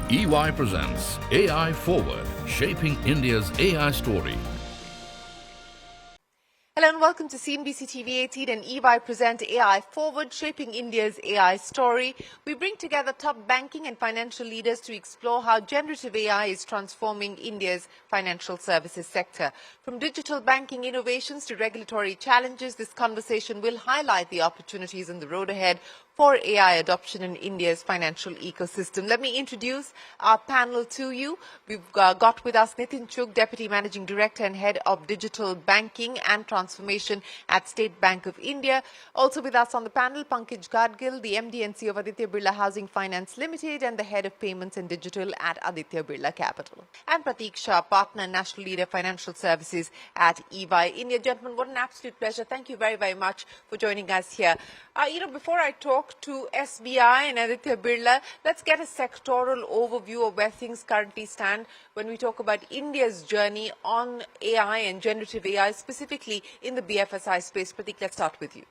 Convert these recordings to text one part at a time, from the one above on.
EY presents AI Forward, shaping India's AI story. Hello and welcome to cnbc TV 18 and EY present AI Forward, shaping India's AI story. We bring together top banking and financial leaders to explore how generative AI is transforming India's financial services sector. From digital banking innovations to regulatory challenges, this conversation will highlight the opportunities on the road ahead for AI adoption in India's financial ecosystem. Let me introduce our panel to you. We've got with us Nitin Chugh, Deputy Managing Director and Head of Digital Banking and Transformation at State Bank of India. Also with us on the panel, Pankaj Gadgil, the MD and CEO of Aditya Birla Housing Finance Limited and the Head of Payments and Digital at Aditya Birla Capital. And Prateek Shah, Partner and National Leader Financial Services at EY India. Gentlemen, what an absolute pleasure. Thank you very, very much for joining us here. Before I talk to SBI and Aditya Birla, let's get a sectoral overview of where things currently stand when we talk about India's journey on AI and generative AI, specifically in the BFSI space. Prateek, let's start with you.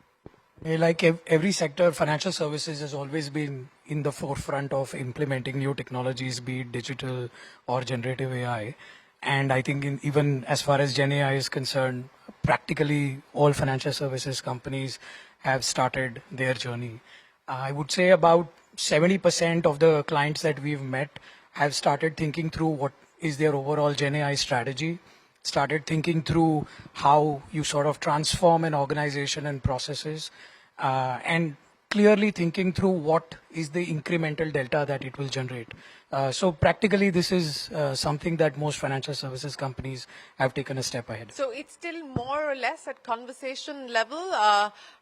Like every sector, financial services has always been in the forefront of implementing new technologies, be it digital or generative AI. And I think even as far as Gen AI is concerned, practically all financial services companies have started their journey. I would say about 70% of the clients that we've met have started thinking through what is their overall Gen AI strategy, started thinking through how you sort of transform an organization and processes, and clearly thinking through what is the incremental delta that it will generate. So practically this is something that most financial services companies have taken a step ahead. So it's still more or less at conversation level,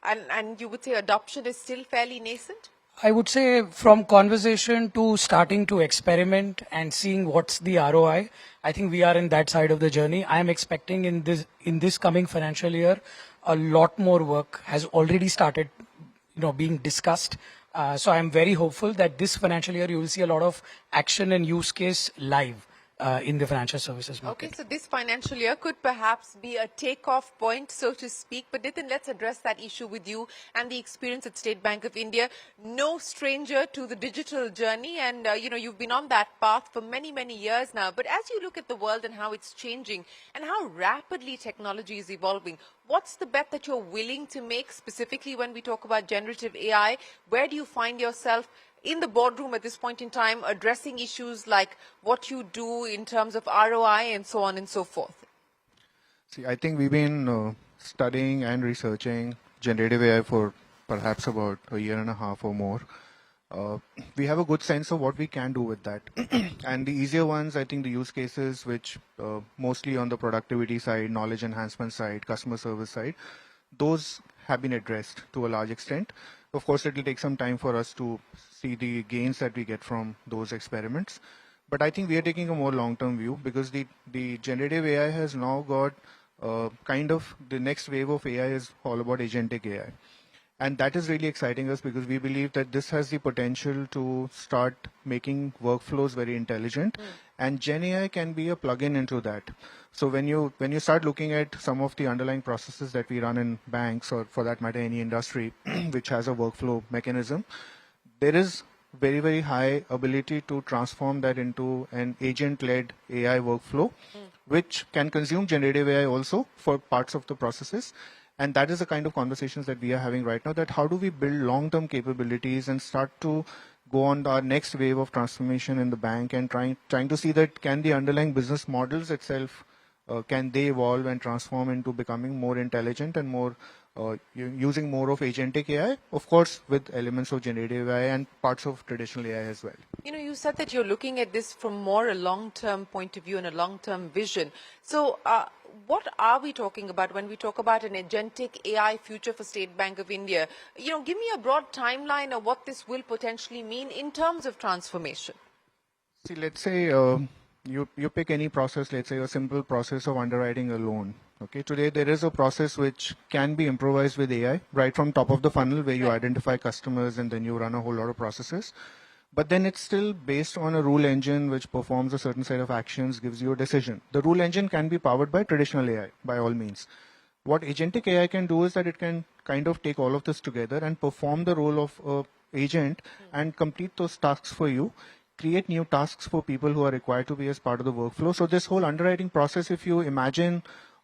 and you would say adoption is still fairly nascent? I would say from conversation to starting to experiment and seeing what's the ROI, I think we are in that side of the journey. I am expecting in this coming financial year, a lot more work has already started, being discussed. So I'm very hopeful that this financial year you will see a lot of action and use case live in the financial services market. Okay, so this financial year could perhaps be a takeoff point, so to speak. But Nitin, let's address that issue with you and the experience at State Bank of India. No stranger to the digital journey, and you've been on that path for many, many years now. But as you look at the world and how it's changing and how rapidly technology is evolving, what's the bet that you're willing to make, specifically when we talk about generative AI? Where do you find yourself in the boardroom at this point in time, addressing issues like what you do in terms of ROI and so on and so forth? See, I think we've been studying and researching generative AI for perhaps about a year and a half or more. We have a good sense of what we can do with that. And the easier ones, I think the use cases, which mostly on the productivity side, knowledge enhancement side, customer service side, those have been addressed to a large extent. Of course, it will take some time for us to see the gains that we get from those experiments. But I think we are taking a more long-term view because the generative AI has now got kind of the next wave of AI is all about agentic AI. And that is really exciting us because we believe that this has the potential to start making workflows very intelligent. And Gen AI can be a plug-in into that. So when you start looking at some of the underlying processes that we run in banks or for that matter any industry which has a workflow mechanism, there is very, very high ability to transform that into an agent-led AI workflow, which can consume generative AI also for parts of the processes. And that is the kind of conversations that we are having right now, that how do we build long-term capabilities and start to go on our next wave of transformation in the bank and trying to see that can the underlying business models itself, can they evolve and transform into becoming more intelligent and more using more of agentic AI, of course, with elements of generative AI and parts of traditional AI as well. You said that you're looking at this from more a long-term point of view and a long-term vision. So what are we talking about when we talk about an agentic AI future for State Bank of India? Give me a broad timeline of what this will potentially mean in terms of transformation. See, let's say you pick any process, let's say a simple process of underwriting a loan. Okay, today there is a process which can be improvised with AI, right from top of the funnel where you identify customers and then you run a whole lot of processes. But then it's still based on a rule engine which performs a certain set of actions, gives you a decision. The rule engine can be powered by traditional AI, by all means. What agentic AI can do is that it can kind of take all of this together and perform the role of an agent and complete those tasks for you, create new tasks for people who are required to be as part of the workflow. So this whole underwriting process, if you imagine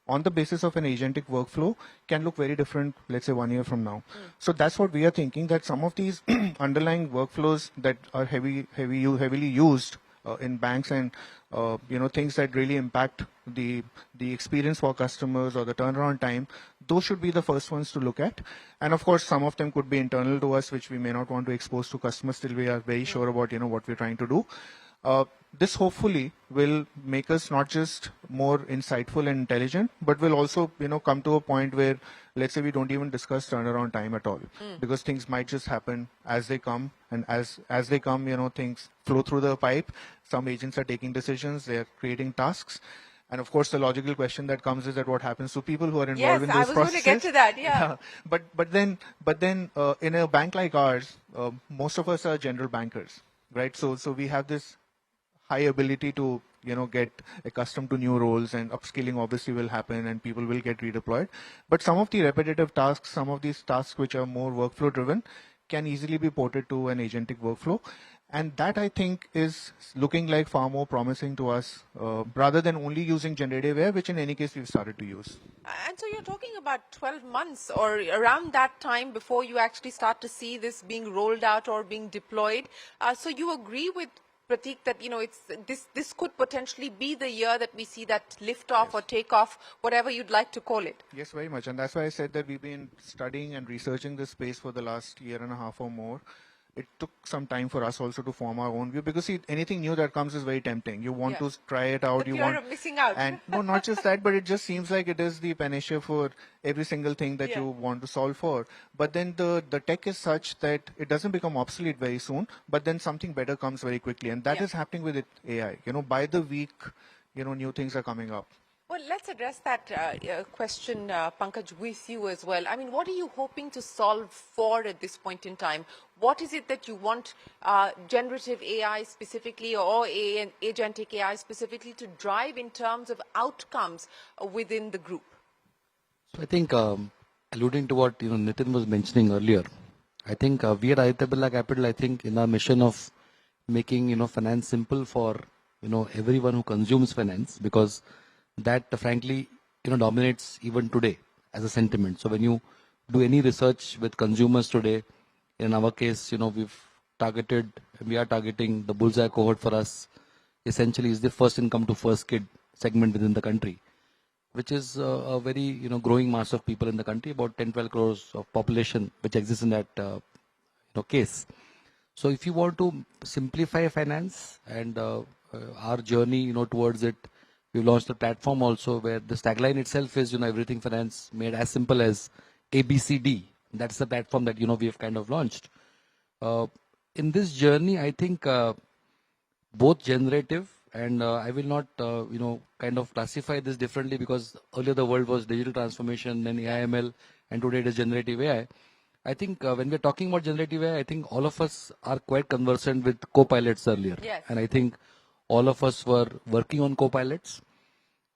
on the basis of an agentic workflow, can look very different, let's say 1 year from now. So that's what we are thinking, that some of these underlying workflows that are heavily used in banks and things that really impact the experience for customers or the turnaround time, those should be the first ones to look at. And of course, some of them could be internal to us, which we may not want to expose to customers till we are very sure about what we're trying to do. This hopefully will make us not just more insightful and intelligent, but will also come to a point where, let's say, we don't even discuss turnaround time at all, because things might just happen as they come, and as they come, things flow through the pipe. Some agents are taking decisions, they are creating tasks. And of course, the logical question that comes is that what happens to people who are involved in those processes? Yes, I was going to get to that. Yeah. But then, in a bank like ours, most of us are general bankers, right? So we have this high ability to get accustomed to new roles, and upskilling obviously will happen, and people will get redeployed. But some of the repetitive tasks, some of these tasks which are more workflow driven, can easily be ported to an agentic workflow. And that, I think, is looking like far more promising to us, rather than only using generative AI, which in any case we've started to use. And so you're talking about 12 months or around that time before you actually start to see this being rolled out or being deployed. So you agree with Pratik that this could potentially be the year that we see that lift off or take off, whatever you'd like to call it? Yes, very much. And that's why I said that we've been studying and researching this space for the last year and a half or more. It took some time for us also to form our own view, because anything new that comes is very tempting. You want to try it out. The fear of missing out. And no, not just that, but it just seems like it is the panacea for every single thing that you want to solve for. But then the tech is such that it doesn't become obsolete very soon, but then something better comes very quickly. And that is happening with AI. By the week, new things are coming up. Well, let's address that question, Pankaj, with you as well. I mean, what are you hoping to solve for at this point in time? What is it that you want generative AI specifically, or agentic AI specifically, to drive in terms of outcomes within the group? So I think, alluding to what Nitin was mentioning earlier, I think we at Aditya Birla Capital, I think in our mission of making finance simple for everyone who consumes finance, because that frankly dominates even today as a sentiment. So when you do any research with consumers today, in our case, we are targeting the bullseye cohort for us essentially is the first income to first kid segment within the country, which is a very growing mass of people in the country, about 10-12 crores of population which exists in that case. So if you want to simplify finance and our journey towards it, we've launched a platform also where the tagline itself is everything finance made as simple as ABCD. That's the platform that we have kind of launched. In this journey, I think both generative and I will not kind of classify this differently, because earlier the world was digital transformation, then AI/ML, and today it is generative AI. I think when we're talking about generative AI, I think all of us are quite conversant with co-pilots earlier. Yes. And I think all of us were working on co-pilots.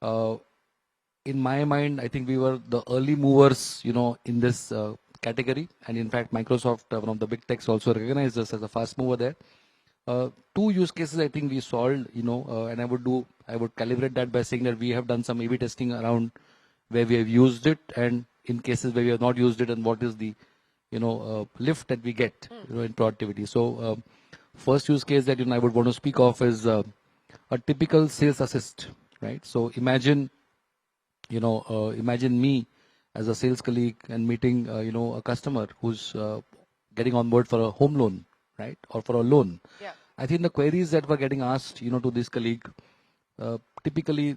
In my mind, I think we were the early movers, in this category. And in fact, Microsoft, one of the big techs, also recognized us as a fast mover there. Two use cases I think we solved, and I would calibrate that by saying that we have done some A/B testing around where we have used it, and in cases where we have not used it, and what is the, lift that we get, in productivity. So, first use case that I would want to speak of is a typical sales assist, right? So imagine me as a sales colleague and meeting, a customer who's getting on board for a home loan, right? Or for a loan. Yeah. I think the queries that were getting asked, to this colleague, typically,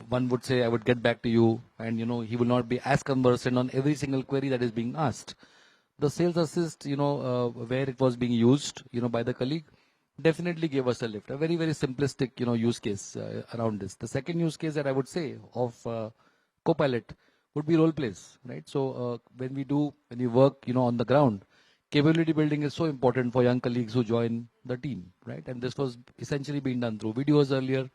one would say, I would get back to you, and, he will not be as conversant on every single query that is being asked. The sales assist, where it was being used, by the colleague, definitely gave us a lift. A very, very simplistic, use case around this. The second use case that I would say of Copilot would be role plays, right? So when we work, on the ground, capability building is so important for young colleagues who join the team, right? And this was essentially being done through videos earlier.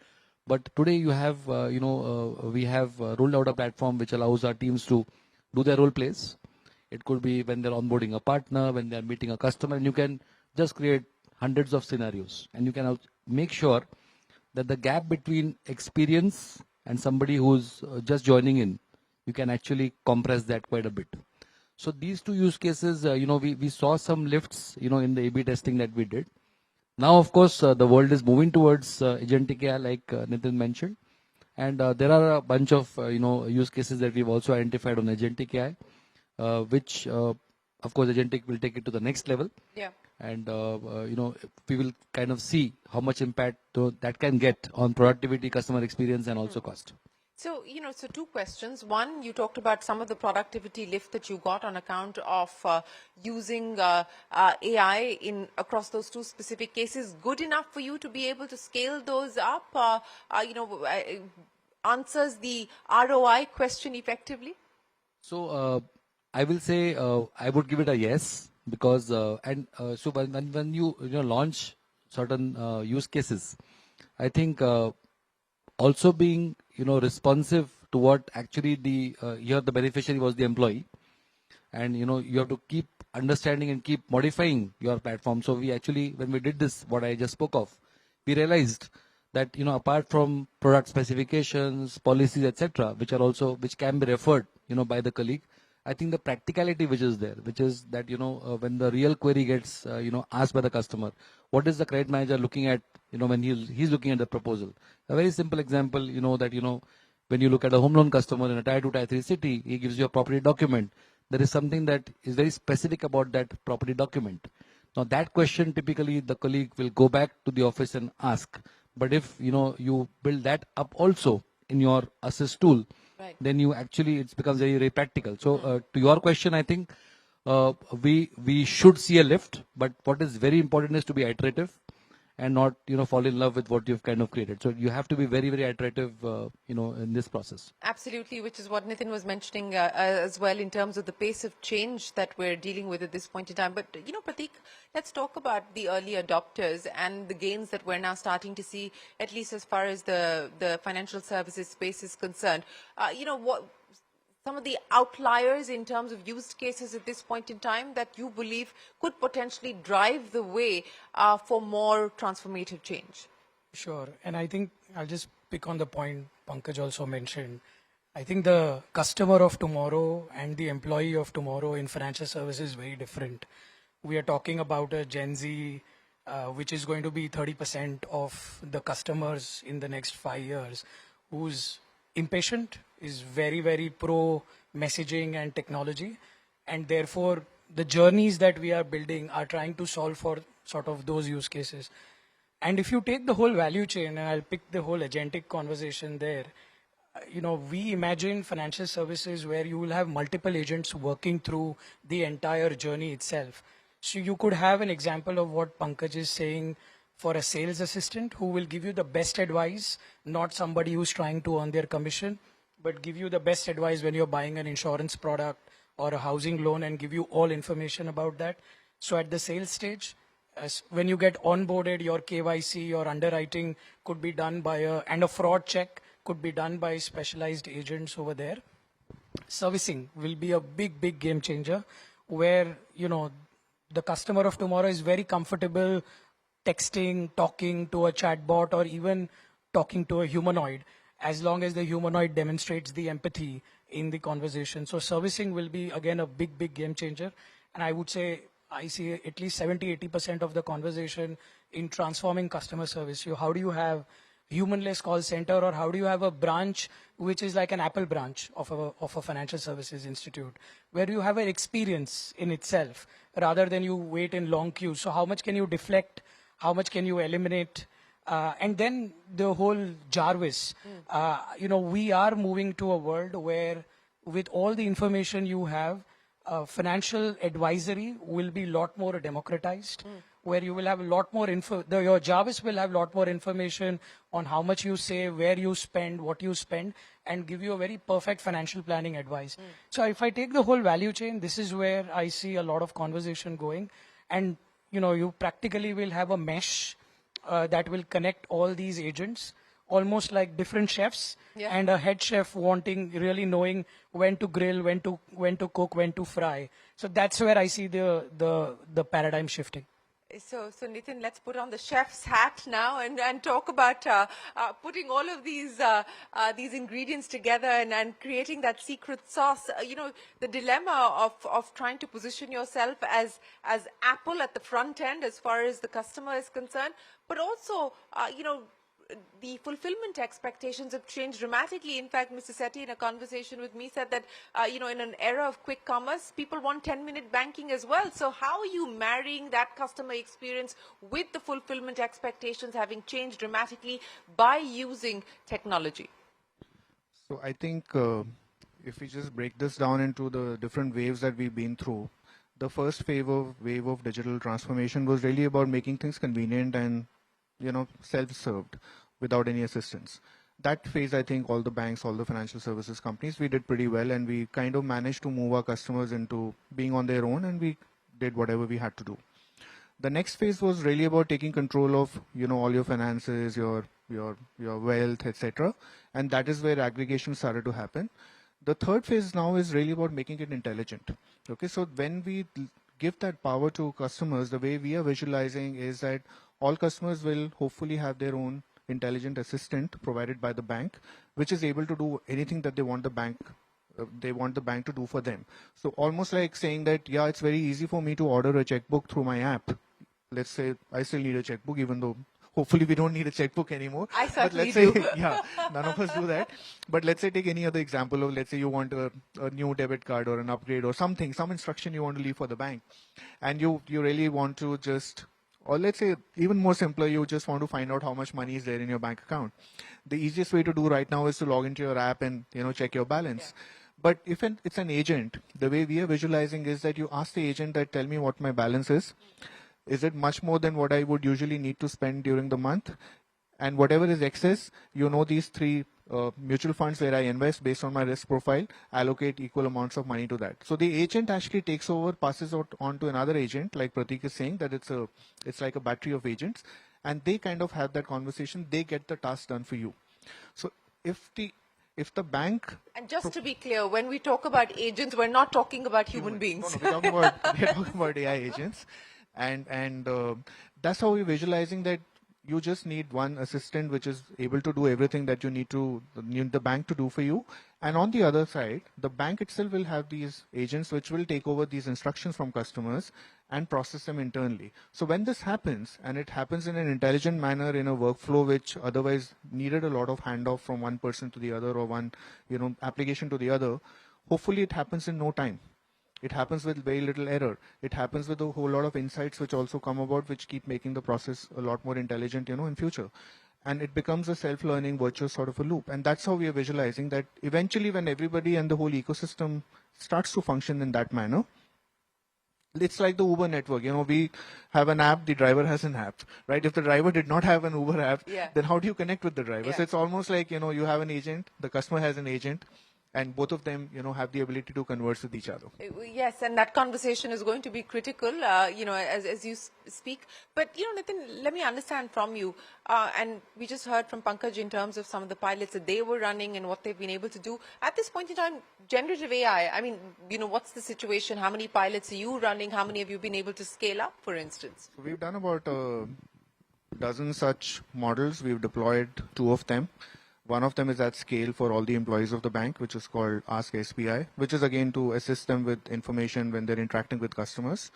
But today you have, we have rolled out a platform which allows our teams to do their role plays. It could be when they're onboarding a partner, when they're meeting a customer, and you can just create hundreds of scenarios, and you can make sure that the gap between experience and somebody who's just joining in, you can actually compress that quite a bit. So these two use cases, we saw some lifts, in the A/B testing that we did. Now, of course, the world is moving towards agentic AI, like Nitin mentioned, and there are a bunch of use cases that we've also identified on agentic AI, which, of course, agentic will take it to the next level. Yeah. And we will kind of see how much impact that can get on productivity, customer experience, and also cost. So, so two questions. One, you talked about some of the productivity lift that you got on account of using AI across those two specific cases. Good enough for you to be able to scale those up? Answers the ROI question effectively? So I will say I would give it a yes, because so when you launch certain use cases, I think also being responsive to what actually here the beneficiary was the employee, and you have to keep understanding and keep modifying your platform. So we actually, when we did this, what I just spoke of, we realized that apart from product specifications, policies, etc., which can be referred by the colleague, I think the practicality which is there, which is that when the real query gets asked by the customer, what is the credit manager looking at when he's looking at the proposal? A very simple example, that when you look at a home loan customer in a tier 2, tier 3 city, he gives you a property document. There is something that is very specific about that property document. Now that question, typically the colleague will go back to the office and ask. But if you build that up also in your assist tool, Right. then it becomes very, very practical. So to your question, I think we should see a lift, but what is very important is to be iterative and not fall in love with what you've kind of created. So you have to be very, very iterative in this process. Absolutely, which is what Nitin was mentioning as well, in terms of the pace of change that we're dealing with at this point in time. But Prateek, let's talk about the early adopters and the gains that we're now starting to see, at least as far as the financial services space is concerned. What some of the outliers in terms of use cases at this point in time that you believe could potentially drive the way for more transformative change? Sure. And I think I'll just pick on the point Pankaj also mentioned. I think the customer of tomorrow and the employee of tomorrow in financial services is very different. We are talking about a Gen Z, which is going to be 30% of the customers in the next 5 years, who's impatient, is very, very pro messaging and technology. And therefore, the journeys that we are building are trying to solve for sort of those use cases. And if you take the whole value chain, and I'll pick the whole agentic conversation there, we imagine financial services where you will have multiple agents working through the entire journey itself. So you could have an example of what Pankaj is saying for a sales assistant who will give you the best advice, not somebody who's trying to earn their commission, but give you the best advice when you're buying an insurance product or a housing loan and give you all information about that. So at the sales stage, when you get onboarded, your KYC, your underwriting could be done and a fraud check could be done by specialized agents over there. Servicing will be a big, big game changer where, the customer of tomorrow is very comfortable texting, talking to a chatbot, or even talking to a humanoid, as long as the humanoid demonstrates the empathy in the conversation. So servicing will be, again, a big, big game changer. And I would say I see at least 70-80% of the conversation in transforming customer service. How do you have humanless call center, or how do you have a branch which is like an Apple branch of a financial services institute, where you have an experience in itself rather than you wait in long queues? So how much can you deflect? How much can you eliminate? And then the whole Jarvis, we are moving to a world where with all the information you have, financial advisory will be a lot more democratized, where you will have a lot more your Jarvis will have a lot more information on how much you save, where you spend, what you spend, and give you a very perfect financial planning advice. So if I take the whole value chain, this is where I see a lot of conversation going. And, you practically will have a mesh that will connect all these agents, almost like different chefs, and a head chef really knowing when to grill, when to cook, when to fry. So that's where I see the paradigm shifting. So Nitin, let's put on the chef's hat now and talk about putting all of these ingredients together and creating that secret sauce. The dilemma of trying to position yourself as Apple at the front end as far as the customer is concerned, but also, the fulfillment expectations have changed dramatically. In fact, Mr. Sethi, in a conversation with me, said that, in an era of quick commerce, people want 10-minute banking as well. So how are you marrying that customer experience with the fulfillment expectations having changed dramatically by using technology? So I think if we just break this down into the different waves that we've been through, the first wave of digital transformation was really about making things convenient and self-served without any assistance. That phase, I think all the banks, all the financial services companies, we did pretty well, and we kind of managed to move our customers into being on their own, and we did whatever we had to do. The next phase was really about taking control of all your finances, your wealth, etc., and that is where aggregation started to happen. The third phase now is really about making it intelligent. Okay, so when we give that power to customers, the way we are visualizing is that all customers will hopefully have their own intelligent assistant provided by the bank, which is able to do anything that they want the bank to do for them. So almost like saying that, yeah, it's very easy for me to order a checkbook through my app. Let's say I still need a checkbook, even though hopefully we don't need a checkbook anymore. I certainly but let's do. say, yeah, none of us do that. But let's say take any other example of, let's say you want a new debit card or an upgrade or something, some instruction you want to leave for the bank. And you really want to just, or let's say even more simpler, you just want to find out how much money is there in your bank account. The easiest way to do right now is to log into your app and check your balance. Yeah. But if it's an agent, the way we are visualizing is that you ask the agent that tell me what my balance is. Is it much more than what I would usually need to spend during the month? And whatever is excess, these three mutual funds where I invest based on my risk profile, allocate equal amounts of money to that. So the agent actually takes over, passes out on to another agent, like Pratik is saying, that it's like a battery of agents, and they kind of have that conversation. They get the task done for you. So if the bank... And just to be clear, when we talk about agents, we're not talking about human beings. No, we're talking about AI agents. And that's how we're visualizing that you just need one assistant which is able to do everything that you need the bank to do for you. And on the other side, the bank itself will have these agents which will take over these instructions from customers and process them internally. So when this happens, and it happens in an intelligent manner in a workflow which otherwise needed a lot of handoff from one person to the other or one application to the other, hopefully it happens in no time. It happens with very little error. It happens with a whole lot of insights which also come about, which keep making the process a lot more intelligent, in future. And it becomes a self-learning virtuous sort of a loop. And that's how we are visualizing that eventually when everybody and the whole ecosystem starts to function in that manner, it's like the Uber network. We have an app, the driver has an app, right? If the driver did not have an Uber app, then how do you connect with the driver? So it's almost like, you have an agent, the customer has an agent, and both of them, have the ability to converse with each other. Yes, and that conversation is going to be critical, as you speak. But, Nitin, let me understand from you, and we just heard from Pankaj in terms of some of the pilots that they were running and what they've been able to do. At this point in time, generative AI, I mean, what's the situation? How many pilots are you running? How many have you been able to scale up, for instance? So we've done about a dozen such models. We've deployed 2 of them. One of them is at scale for all the employees of the bank, which is called Ask SBI, which is again to assist them with information when they're interacting with customers.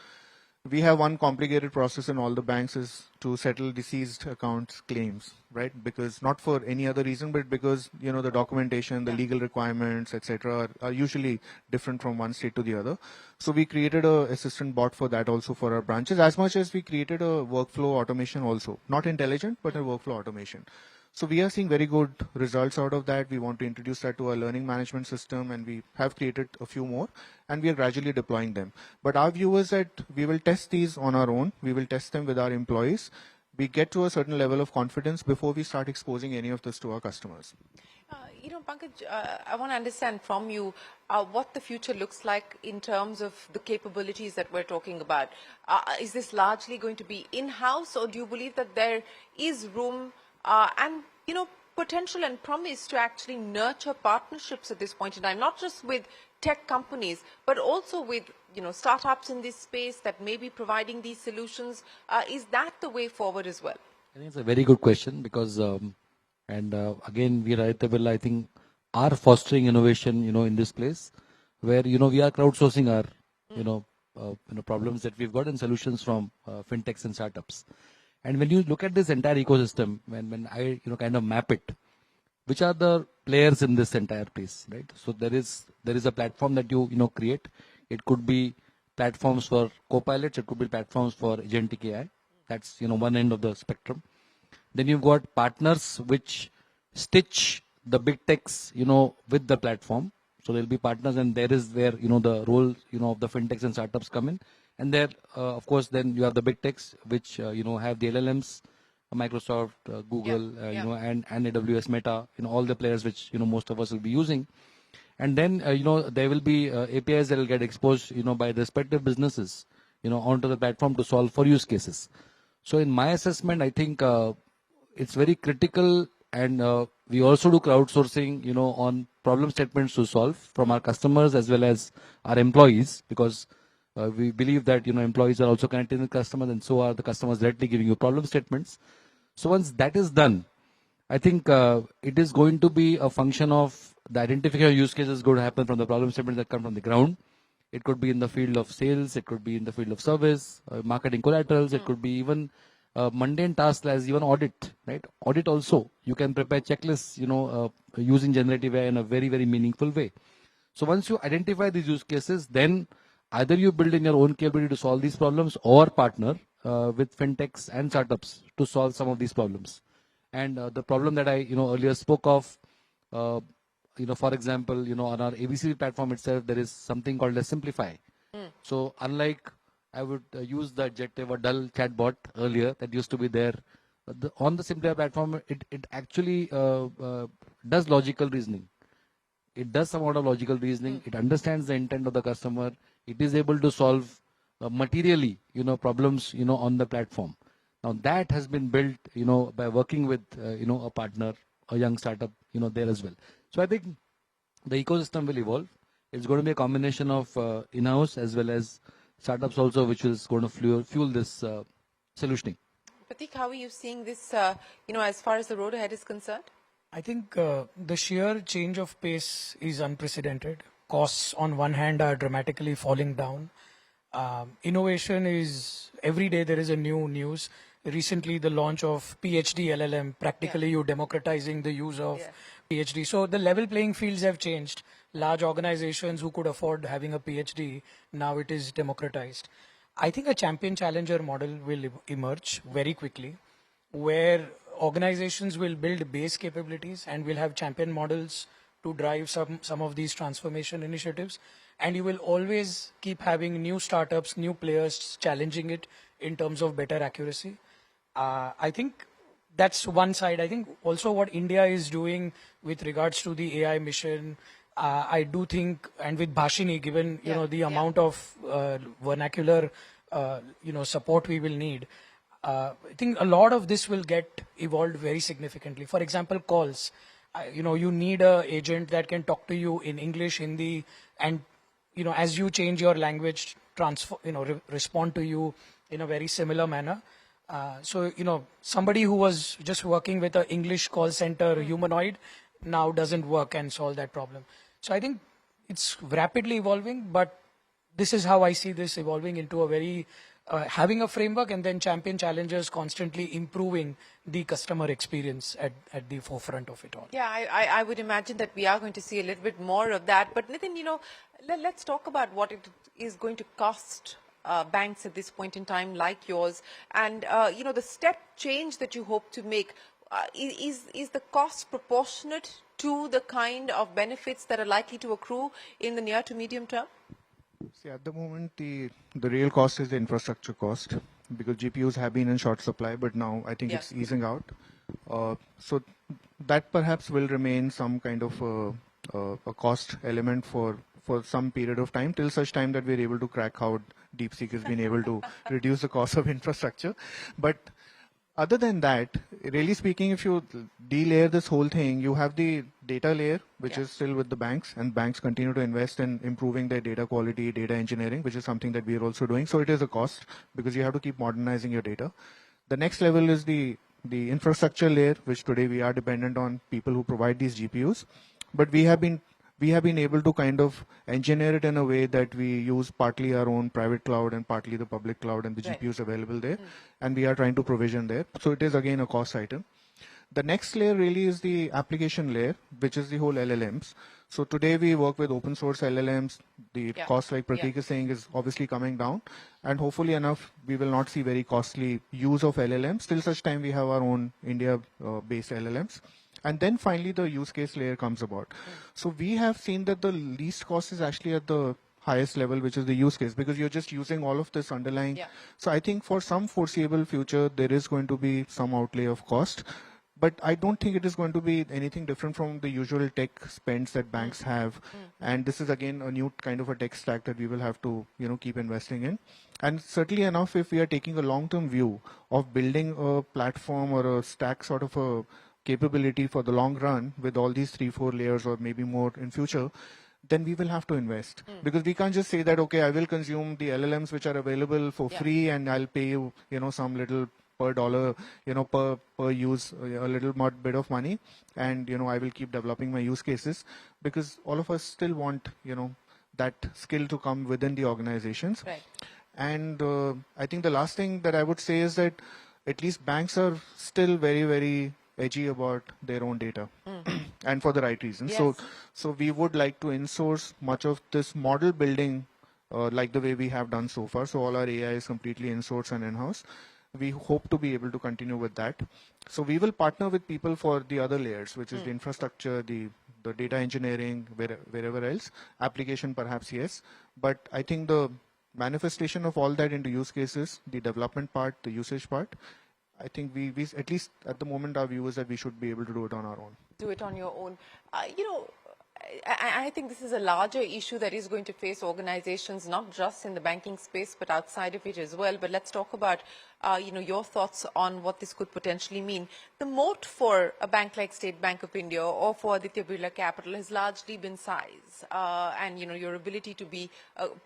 We have one complicated process in all the banks is to settle deceased accounts claims, right? Because not for any other reason, but because, the documentation, the legal requirements, etc., are usually different from one state to the other. So we created a assistant bot for that also for our branches, as much as we created a workflow automation also. Not intelligent, but a workflow automation. So we are seeing very good results out of that. We want to introduce that to our learning management system, and we have created a few more, and we are gradually deploying them. But our view is that we will test these on our own. We will test them with our employees. We get to a certain level of confidence before we start exposing any of this to our customers. Pankaj, I want to understand from you what the future looks like in terms of the capabilities that we're talking about. Is this largely going to be in-house, or do you believe that there is room and potential and promise to actually nurture partnerships at this point in time, not just with tech companies, but also with startups in this space that may be providing these solutions? Is that the way forward as well? I think it's a very good question because, again, we at Tabella, I think, are fostering innovation, in this place where, we are crowdsourcing our, problems that we've got and solutions from fintechs and startups. And when you look at this entire ecosystem, when I, kind of map it, which are the players in this entire piece, right? So there is a platform that you create. It could be platforms for co-pilots. It could be platforms for agentic AI. That's one end of the spectrum. Then you've got partners which stitch the big techs with the platform. So there'll be partners, and there is where the role of the fintechs and startups come in. And there, of course, then you have the big techs which have the LLMs, Microsoft, Google, and AWS, Meta, all the players which most of us will be using. And then there will be APIs that will get exposed by the respective businesses onto the platform to solve for use cases. So in my assessment, I think it's very critical, and we also do crowdsourcing on problem statements to solve from our customers as well as our employees, because we believe that employees are also connected with customers, and so are the customers directly giving you problem statements. So once that is done, I think it is going to be a function of the identification of use cases going to happen from the problem statements that come from the ground. It could be in the field of sales, it could be in the field of service, marketing collaterals, it could be even mundane tasks as even audit, right? Audit also, you can prepare checklists, using generative AI in a very, very meaningful way. So once you identify these use cases, then either you build in your own capability to solve these problems or partner with fintechs and startups to solve some of these problems. And the problem that I earlier spoke of, for example, on our ABCD platform itself, there is something called a Simplify. So unlike I would use the adjective or dull chatbot earlier that used to be there, on the Simplify platform, it actually does logical reasoning. It does some amount of logical reasoning. It understands the intent of the customer. It is able to solve materially, problems, on the platform. Now that has been built, by working with, a partner, a young startup, there as well. So I think the ecosystem will evolve. It's going to be a combination of in-house as well as startups also, which is going to fuel this solutioning. Pratik, how are you seeing this, as far as the road ahead is concerned? I think the sheer change of pace is unprecedented. Costs on one hand are dramatically falling down. Innovation is, every day there is a new news. Recently the launch of PhD LLM, practically you democratizing the use of PhD. So the level playing fields have changed. Large organizations who could afford having a PhD, now it is democratized. I think a champion challenger model will emerge very quickly, where organizations will build base capabilities and will have champion models to drive some of these transformation initiatives. And you will always keep having new startups, new players challenging it in terms of better accuracy. I think that's one side. I think also what India is doing with regards to the AI mission, I do think, and with Bhashini, given the amount of vernacular support we will need, I think a lot of this will get evolved very significantly. For example, calls. You need an agent that can talk to you in English, Hindi, and as you change your language, respond to you in a very similar manner. So somebody who was just working with an English call center humanoid now doesn't work and solve that problem. So I think it's rapidly evolving, but this is how I see this evolving into a very having a framework and then champion challengers constantly improving the customer experience at the forefront of it all. Yeah, I would imagine that we are going to see a little bit more of that. But Nitin, let's talk about what it is going to cost banks at this point in time like yours. And, the step change that you hope to make, is the cost proportionate to the kind of benefits that are likely to accrue in the near to medium term? See, at the moment, the real cost is the infrastructure cost, because GPUs have been in short supply, but now I think it's easing out. So that perhaps will remain some kind of a cost element for some period of time, till such time that we're able to crack how DeepSeek has been able to reduce the cost of infrastructure. But Other than that, really speaking, if you de-layer this whole thing, you have the data layer, which Yeah. is still with the banks, and banks continue to invest in improving their data quality, data engineering, which is something that we are also doing. So it is a cost because you have to keep modernizing your data. The next level is the infrastructure layer, which today we are dependent on people who provide these GPUs. But we have been able to kind of engineer it in a way that we use partly our own private cloud and partly the public cloud and the Right. GPUs available there, and we are trying to provision there. So it is again a cost item. The next layer really is the application layer, which is the whole LLMs. So today we work with open source LLMs. The Yeah. cost, like Yeah. Prateek is saying, is obviously coming down. And hopefully enough, we will not see very costly use of LLMs till such time we have our own India-based LLMs. And then finally the use case layer comes about. So we have seen that the least cost is actually at the highest level, which is the use case, because you're just using all of this underlying. Yeah. So I think for some foreseeable future, there is going to be some outlay of cost. But I don't think it is going to be anything different from the usual tech spends that banks have. And this is again a new kind of a tech stack that we will have to, keep investing in. And certainly enough, if we are taking a long-term view of building a platform or a stack sort of a capability for the long run with all these 3, 4 layers or maybe more in future, then we will have to invest because we can't just say that, okay, I will consume the LLMs which are available for Yeah. free and I'll pay you, some little per dollar, per use a little more bit of money, and I will keep developing my use cases because all of us still want, that skill to come within the organizations. Right. And I think the last thing that I would say is that at least banks are still very, very edgy about their own data, and for the right reasons. Yes. So we would like to insource much of this model building, like the way we have done so far. So all our AI is completely insourced and in-house. We hope to be able to continue with that. So we will partner with people for the other layers, which is the infrastructure, the data engineering, wherever else. Application perhaps, yes. But I think the manifestation of all that into use cases, the development part, the usage part, I think we at least at the moment our view is that we should be able to do it on our own. Do it on your own. I think this is a larger issue that is going to face organizations, not just in the banking space, but outside of it as well. But let's talk about, your thoughts on what this could potentially mean. The moat for a bank like State Bank of India or for Aditya Birla Capital has largely been size and, your ability to be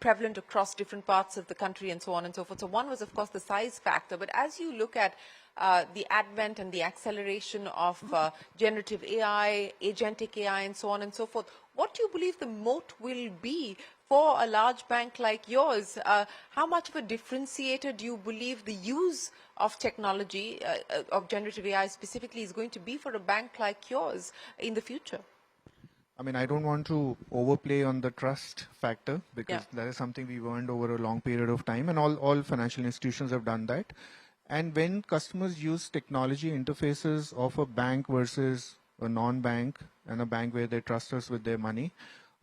prevalent across different parts of the country and so on and so forth. So one was, of course, the size factor. But as you look at the advent and the acceleration of generative AI, agentic AI, and so on and so forth, what do you believe the moat will be for a large bank like yours? How much of a differentiator do you believe the use of technology, of generative AI specifically, is going to be for a bank like yours in the future? I mean, I don't want to overplay on the trust factor because Yeah. that is something we've earned over a long period of time, and all financial institutions have done that. And when customers use technology interfaces of a bank versus a non-bank and a bank where they trust us with their money,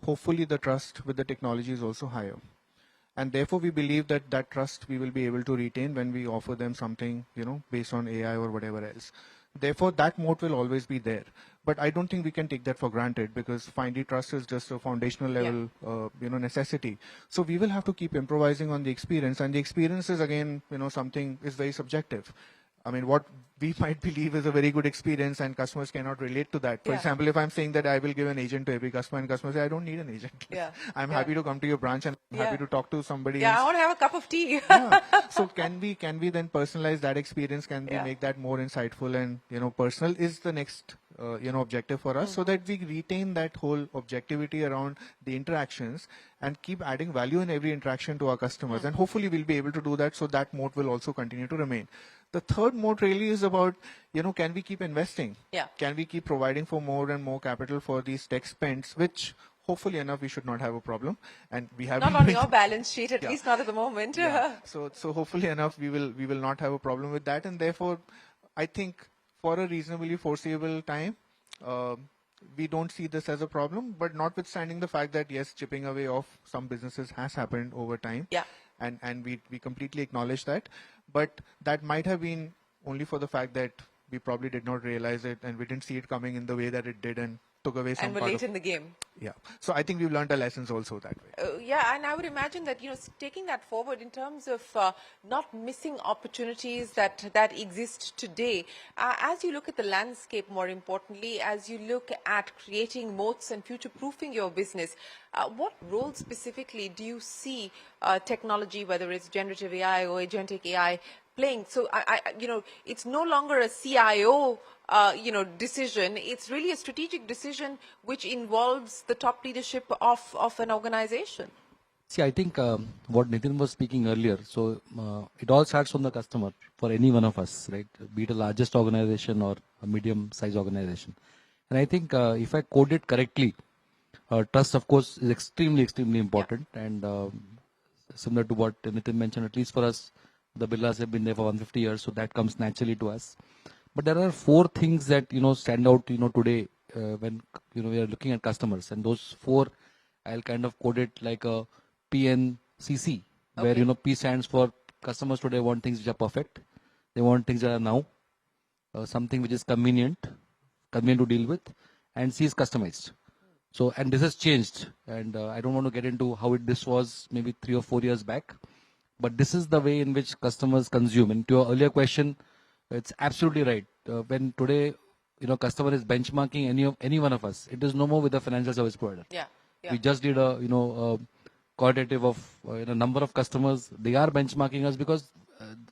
hopefully the trust with the technology is also higher. And therefore, we believe that that trust we will be able to retain when we offer them something, based on AI or whatever else. Therefore, that moat will always be there. But I don't think we can take that for granted because finally trust is just a foundational level, necessity. So we will have to keep improvising on the experience, and the experience is again, something is very subjective. I mean, what we might believe is a very good experience and customers cannot relate to that. For Yeah. example, if I'm saying that I will give an agent to every customer and customers say, I don't need an agent. Yeah. I'm Yeah. happy to come to your branch and I'm happy Yeah. to talk to somebody. Yeah, and I want to have a cup of tea. yeah. So can we then personalize that experience? Can we Yeah. make that more insightful and personal? Is the next objective for us, so that we retain that whole objectivity around the interactions and keep adding value in every interaction to our customers. And hopefully we'll be able to do that. So that moat will also continue to remain. The third moat really is about can we keep investing? Yeah. Can we keep providing for more and more capital for these tech spends, which hopefully enough we should not have a problem, and we have Not been on doing your balance sheet, at Yeah. least not at the moment. yeah. So hopefully enough we will not have a problem with that, and therefore I think for a reasonably foreseeable time we don't see this as a problem. But notwithstanding the fact that yes, chipping away of some businesses has happened over time, Yeah. and we completely acknowledge that, but that might have been only for the fact that we probably did not realize it and we didn't see it coming in the way that it did, and took away some And we're part late of. in the game. Yeah. So I think we've learned our lessons also that way. Yeah, and I would imagine that, taking that forward in terms of not missing opportunities that exist today, as you look at the landscape, more importantly, as you look at creating moats and future-proofing your business, what role specifically do you see technology, whether it's generative AI or agentic AI, playing? So, it's no longer a CIO decision. It's really a strategic decision which involves the top leadership of an organization. See, I think what Nitin was speaking earlier, so it all starts from the customer for any one of us, right? Be it a largest organization or a medium-sized organization. And I think if I code it correctly, trust, of course, is extremely, extremely important. Yeah. And similar to what Nitin mentioned, at least for us, the Birlas have been there for 150 years, so that comes naturally to us. But there are four things that stand out today when we are looking at customers, and those four I'll kind of code it like a PNCC, where P stands for customers today want things which are perfect, they want things that are now, something which is convenient to deal with, and C is customized. So, and this has changed, and I don't want to get into how this was maybe 3 or 4 years back, but this is the way in which customers consume. And to your earlier question, it's absolutely right. When today, customer is benchmarking any one of us, it is no more with a financial service provider. Yeah. We just did a qualitative of a number of customers. They are benchmarking us because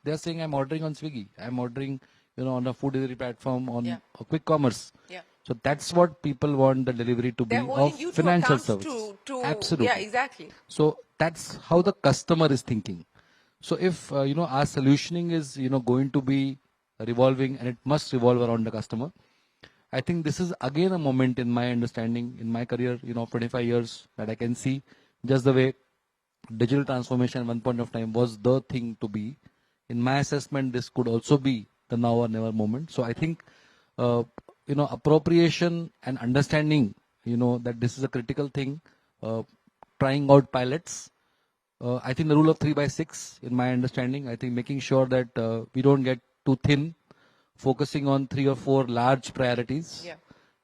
they are saying, I'm ordering on Swiggy, I'm ordering on a food delivery platform, on a quick commerce. Yeah. So that's what people want the delivery to be of financial service. Absolutely. Yeah, exactly. So that's how the customer is thinking. So if our solutioning is going to be revolving, and it must revolve around the customer, I think this is again a moment in my understanding, in my career, 25 years, that I can see just the way digital transformation at one point of time was the thing to be. In my assessment, this could also be the now or never moment. So I think, appropriation and understanding, that this is a critical thing, trying out pilots. I think the rule of 3 by 6, in my understanding, I think making sure that we don't get too thin, focusing on 3 or 4 large priorities,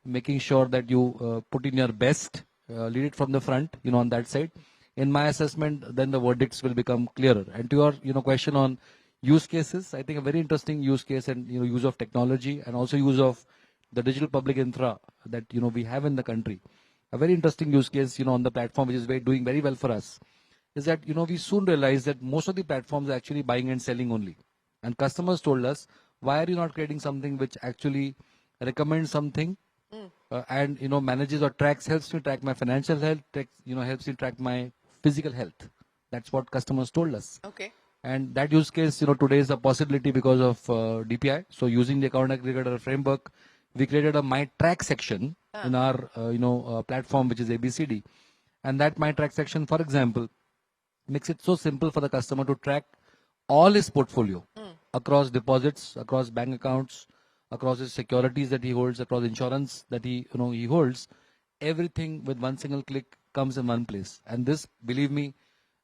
making sure that you put in your best, lead it from the front, on that side. In my assessment, then the verdicts will become clearer. And to your question on use cases, I think a very interesting use case, and use of technology, and also use of the digital public infra that we have in the country. A very interesting use case on the platform, which is doing very well for us, is that we soon realized that most of the platforms are actually buying and selling only. And customers told us, why are you not creating something which actually recommends something and manages or helps me track my financial health, helps me track my physical health. That's what customers told us. Okay. And that use case today is a possibility because of DPI. So using the account aggregator framework, we created a My Track section in our platform, which is ABCD. And that My Track section, for example, makes it so simple for the customer to track all his portfolio across deposits, across bank accounts, across his securities that he holds, across insurance that he holds. Everything with one single click comes in one place. And this, believe me,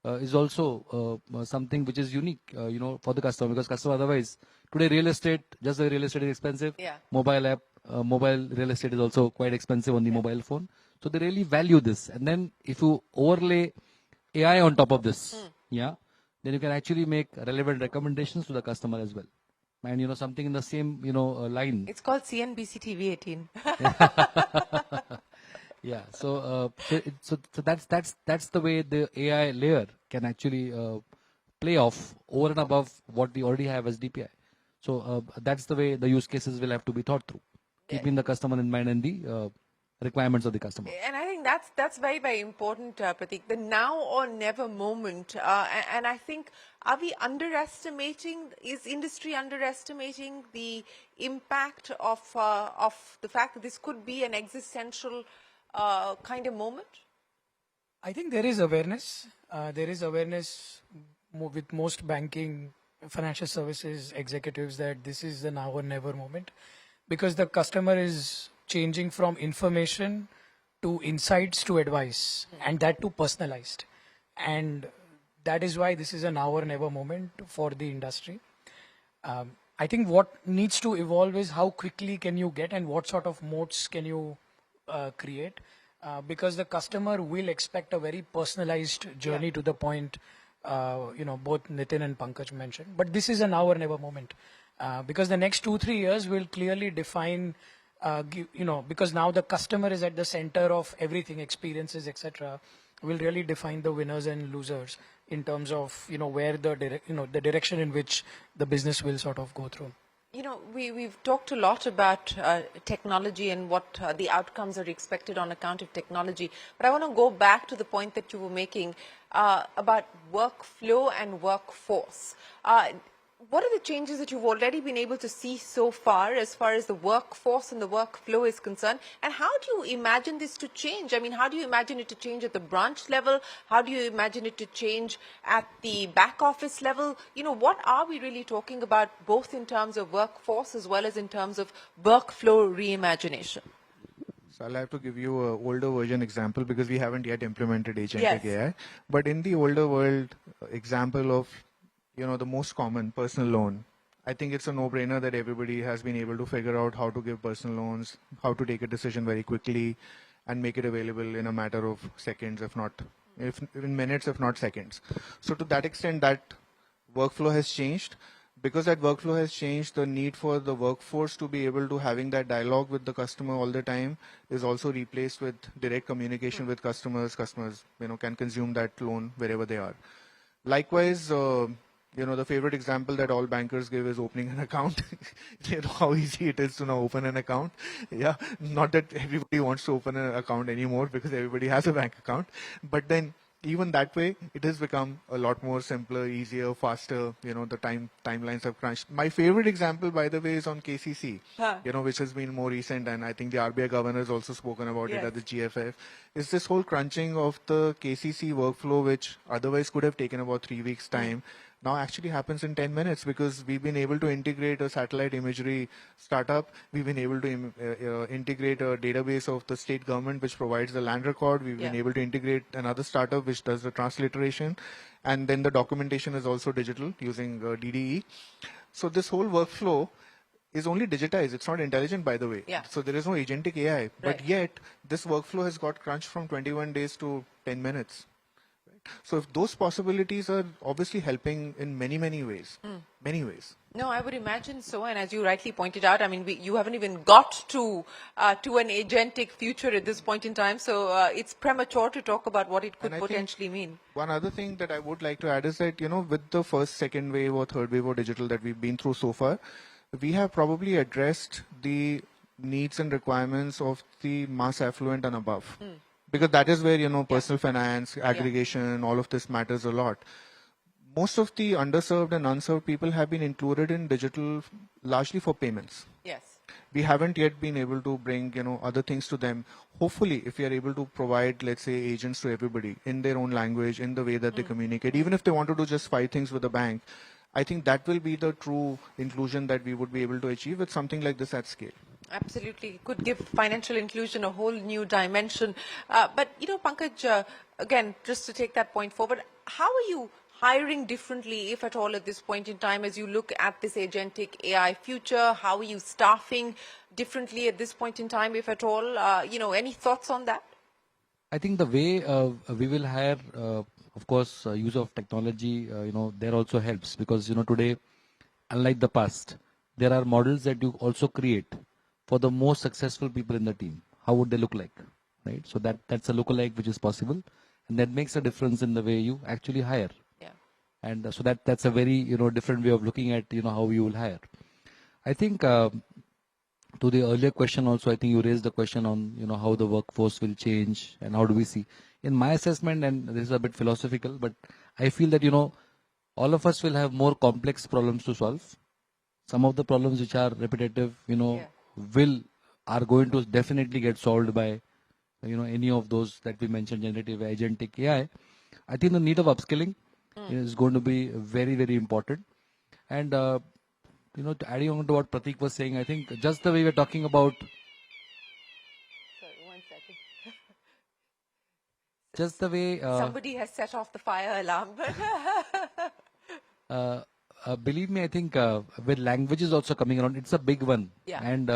is also something which is unique, for the customer, because customer otherwise, today real estate, just the real estate is expensive. Mobile app, mobile real estate is also quite expensive on the mobile phone. So they really value this. And then if you overlay AI on top of this, then you can actually make relevant recommendations to the customer as well. And something in the same line. It's called CNBC TV 18. Yeah. So that's the way the AI layer can actually play off over and above what we already have as DPI. So that's the way the use cases will have to be thought through, keeping the customer in mind and the requirements of the customer. And I think that's very, very important, Pratik, the now or never moment. And I think, are we is industry underestimating the impact of the fact that this could be an existential kind of moment? I think there is awareness. There is awareness with most banking, financial services executives that this is the now or never moment, because the customer is changing from information to insights to advice, and that too personalized. And that is why this is a now or never moment for the industry. I think what needs to evolve is how quickly can you get and what sort of moats can you create, because the customer will expect a very personalized journey to the point, both Nitin and Pankaj mentioned. But this is a now or never moment, because the next 2-3 years will clearly define, because now the customer is at the center of everything, experiences, etc., will really define the winners and losers in terms of, where the direction in which the business will sort of go through. We've talked a lot about technology and what the outcomes are expected on account of technology. But I want to go back to the point that you were making about workflow and workforce. What are the changes that you've already been able to see so far as the workforce and the workflow is concerned? And how do you imagine this to change? I mean, how do you imagine it to change at the branch level? How do you imagine it to change at the back office level? What are we really talking about, both in terms of workforce as well as in terms of workflow reimagination? So I'll have to give you an older version example because we haven't yet implemented Yes. AI. But in the older world, example of the most common personal loan. I think it's a no-brainer that everybody has been able to figure out how to give personal loans, how to take a decision very quickly, and make it available in a matter of seconds, if in minutes, if not seconds. So to that extent, that workflow has changed. Because that workflow has changed, the need for the workforce to be able to having that dialogue with the customer all the time is also replaced with direct communication with customers. Customers, can consume that loan wherever they are. Likewise, the favorite example that all bankers give is opening an account. How easy it is to now open an account. Yeah, not that everybody wants to open an account anymore because everybody has a bank account. But then even that way, it has become a lot more simpler, easier, faster. The timelines have crunched. My favorite example, by the way, is on KCC, which has been more recent. And I think the RBI governor has also spoken about it at the GFF. Is this whole crunching of the KCC workflow, which otherwise could have taken about 3 weeks' time, now actually happens in 10 minutes because we've been able to integrate a satellite imagery startup. We've been able to integrate a database of the state government which provides the land record. We've been able to integrate another startup which does the transliteration. And then the documentation is also digital using DDE. So this whole workflow is only digitized. It's not intelligent, by the way. Yeah. So there is no agentic AI. But yet, this workflow has got crunched from 21 days to 10 minutes. So if those possibilities are obviously helping in many, many ways, many ways. No, I would imagine so. And as you rightly pointed out, I mean, you haven't even got to an agentic future at this point in time. So it's premature to talk about what it could potentially mean. One other thing that I would like to add is that, with the first, second wave or third wave of digital that we've been through so far, we have probably addressed the needs and requirements of the mass affluent and above. Because that is where, personal finance, aggregation, all of this matters a lot. Most of the underserved and unserved people have been included in digital largely for payments. Yes. We haven't yet been able to bring, other things to them. Hopefully, if we are able to provide, let's say, agents to everybody in their own language, in the way that they communicate, even if they want to do just 5 things with a bank, I think that will be the true inclusion that we would be able to achieve with something like this at scale. Absolutely. It could give financial inclusion a whole new dimension. But, Pankaj, again, just to take that point forward, how are you hiring differently, if at all, at this point in time, as you look at this agentic AI future? How are you staffing differently at this point in time, if at all? Any thoughts on that? I think the way we will hire, of course, use of technology, there also helps because, today, unlike the past, there are models that you also create for the most successful people in the team. How would they look like, right? So that's a lookalike which is possible, and that makes a difference in the way you actually hire. Yeah. And so that's a very different way of looking at how you will hire. I think to the earlier question also, I think you raised the question on how the workforce will change and how do we see. In my assessment, and this is a bit philosophical, but I feel that all of us will have more complex problems to solve. Some of the problems which are repetitive, are going to definitely get solved by any of those that we mentioned, generative agentic AI. I think the need of upskilling is going to be very, very important. And adding on to what Pratik was saying, I think just the way we're talking about. Sorry, 1 second. Just the way. Somebody has set off the fire alarm. Believe me, I think with languages also coming around, it's a big one. Yeah. And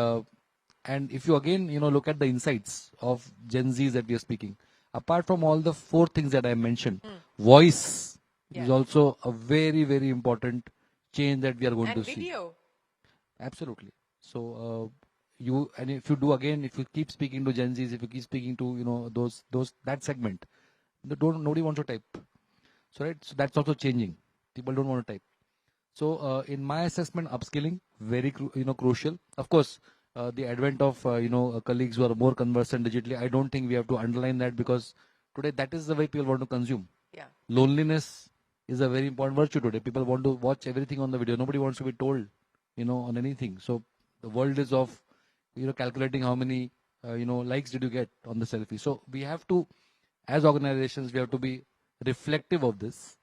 And if you again, look at the insights of Gen Zs that we are speaking, apart from all the four things that I mentioned, voice is also a very, very important change that we are going And to see. video. Absolutely. So if you do again, if you keep speaking to Gen Zs, if you keep speaking to that segment, nobody wants to type. So right, so that's also changing. People don't want to type. So in my assessment, upskilling very crucial. Of course, the advent of colleagues who are more conversant digitally. I don't think we have to underline that, because today that is the way people want to consume. Yeah. Loneliness is a very important virtue today. People want to watch everything on the video. Nobody wants to be told, on anything. So the world is of, calculating how many, likes did you get on the selfie. So we have to, as organizations, we have to be reflective of this,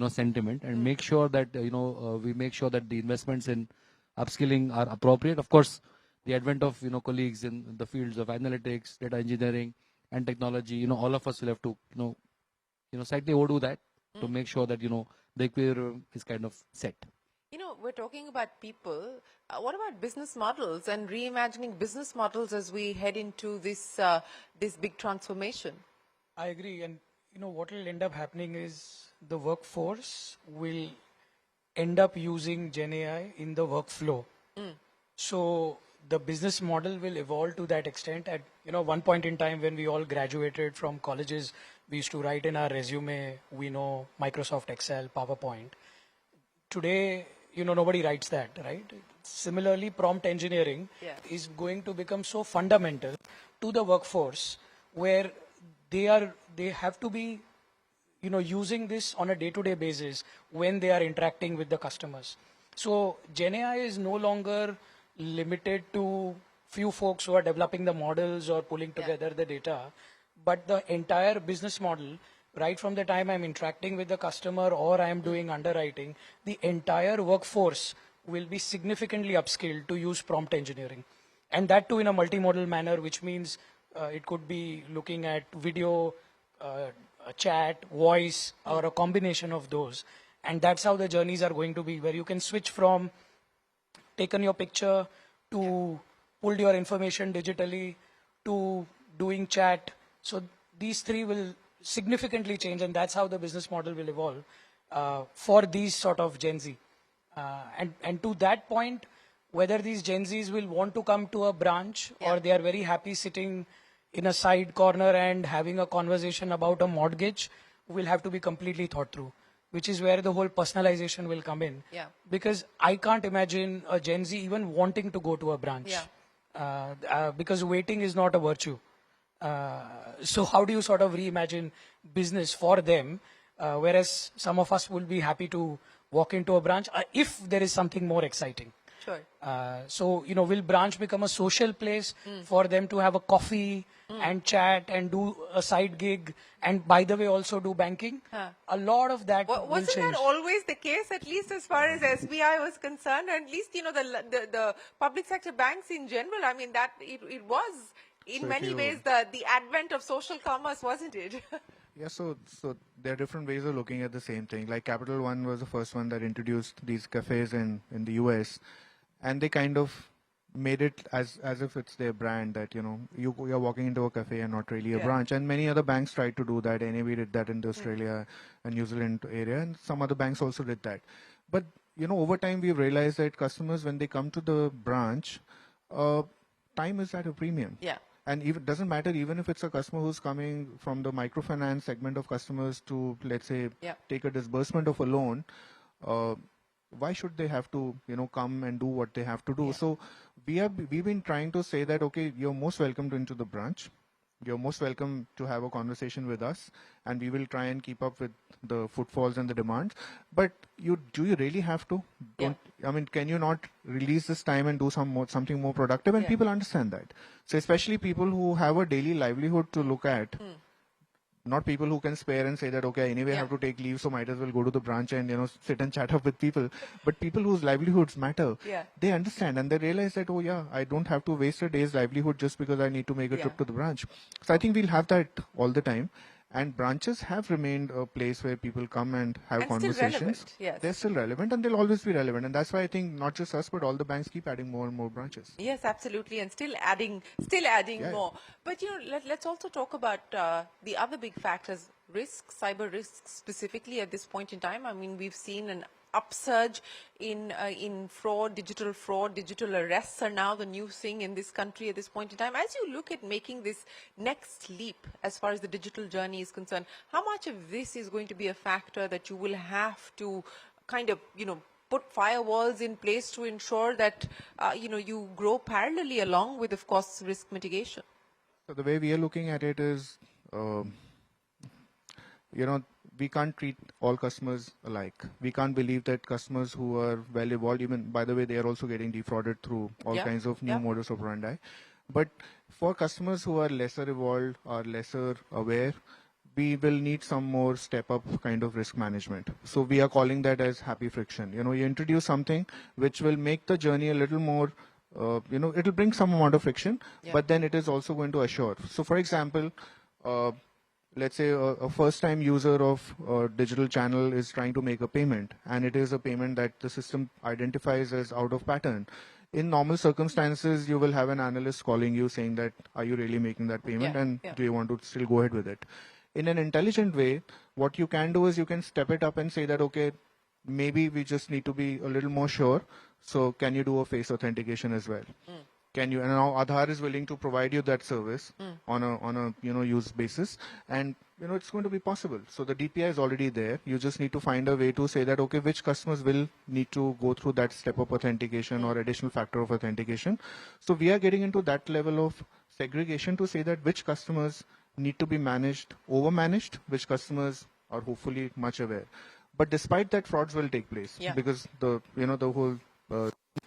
sentiment, and make sure that, we make sure that the investments in upskilling are appropriate. Of course, the advent of, colleagues in the fields of analytics, data engineering, and technology, all of us will have to, slightly overdo that to make sure that, the equilibrium is kind of set. We're talking about people. What about business models and reimagining business models as we head into this big transformation? I agree. And, what will end up happening is the workforce will end up using Gen AI in the workflow. So the business model will evolve to that extent. At one point in time when we all graduated from colleges, we used to write in our resume, we know Microsoft Excel, PowerPoint. Today, nobody writes that, right? Similarly, prompt engineering is going to become so fundamental to the workforce, where they have to be using this on a day-to-day basis when they are interacting with the customers. So Gen AI is no longer limited to few folks who are developing the models or pulling together the data, but the entire business model, right from the time I'm interacting with the customer or I'm doing underwriting, the entire workforce will be significantly upskilled to use prompt engineering. And that too in a multimodal manner, which means it could be looking at video, chat, voice, or a combination of those. And that's how the journeys are going to be, where you can switch from taken your picture to pulled your information digitally to doing chat. So these three will significantly change, and that's how the business model will evolve for these sort of Gen Z. And to that point, whether these Gen Zs will want to come to a branch or they are very happy sitting in a side corner and having a conversation about a mortgage will have to be completely thought through, which is where the whole personalization will come in. Yeah. Because I can't imagine a Gen Z even wanting to go to a branch. Because waiting is not a virtue. So how do you sort of reimagine business for them, whereas some of us will be happy to walk into a branch if there is something more exciting. Sure. So, will branch become a social place for them to have a coffee and chat and do a side gig, and by the way also do banking? A lot of that will Wasn't change. that always the case, at least as far as SBI was concerned? At least, the public sector banks in general, I mean, that it was in So if many you- ways the advent of social commerce, wasn't it? Yeah, so there are different ways of looking at the same thing. Like Capital One was the first one that introduced these cafes in the US, and they kind of made it as if it's their brand, that you're walking into a cafe and not really a branch. And many other banks tried to do that. NAB did that in the Australia and New Zealand area, and some other banks also did that. But over time we realized that customers, when they come to the branch, time is at a premium. Yeah. And even doesn't matter, even if it's a customer who's coming from the microfinance segment of customers to, let's say, take a disbursement of a loan, why should they have to, come and do what they have to do? So we've been trying to say that, okay, you're most welcome into the branch. You're most welcome to have a conversation with us, and we will try and keep up with the footfalls and the demands. But do you really have to? I mean, can you not release this time and do something more productive? And people understand that. So especially people who have a daily livelihood to look at, not people who can spare and say that, okay, anyway, I have to take leave, so might as well go to the branch and, sit and chat up with people. But people whose livelihoods matter, they understand and they realize that, oh yeah, I don't have to waste a day's livelihood just because I need to make a trip to the branch. So I think we'll have that all the time. And branches have remained a place where people come and have And still conversations. relevant, yes. They're still relevant and they'll always be relevant. And that's why I think not just us, but all the banks keep adding more and more branches. Yes, absolutely, and still adding Yeah. more. But let's also talk about the other big factors: risk, cyber risk specifically at this point in time. I mean, we've seen an upsurge in fraud, digital arrests are now the new thing in this country at this point in time. As you look at making this next leap as far as the digital journey is concerned, how much of this is going to be a factor that you will have to kind of, put firewalls in place to ensure that, you grow parallelly along with, of course, risk mitigation? So the way we are looking at it is, we can't treat all customers alike. We can't believe that customers who are well evolved, even by the way, they are also getting defrauded through all kinds of new modus operandi. But for customers who are lesser evolved or lesser aware, we will need some more step up kind of risk management. So we are calling that as happy friction. You introduce something which will make the journey a little more, it'll bring some amount of friction, but then it is also going to assure. So for example, let's say a first-time user of a digital channel is trying to make a payment, and it is a payment that the system identifies as out of pattern. In normal circumstances, you will have an analyst calling you saying that, are you really making that payment, and do you want to still go ahead with it? In an intelligent way, what you can do is you can step it up and say that, okay, maybe we just need to be a little more sure. So can you do a face authentication as well? Can you? And now Aadhaar is willing to provide you that service on a use basis, and it's going to be possible. So the DPI is already there. You just need to find a way to say that, okay, which customers will need to go through that step of authentication or additional factor of authentication. So we are getting into that level of segregation to say that which customers need to be managed, over-managed, which customers are hopefully much aware. But despite that, frauds will take place because the whole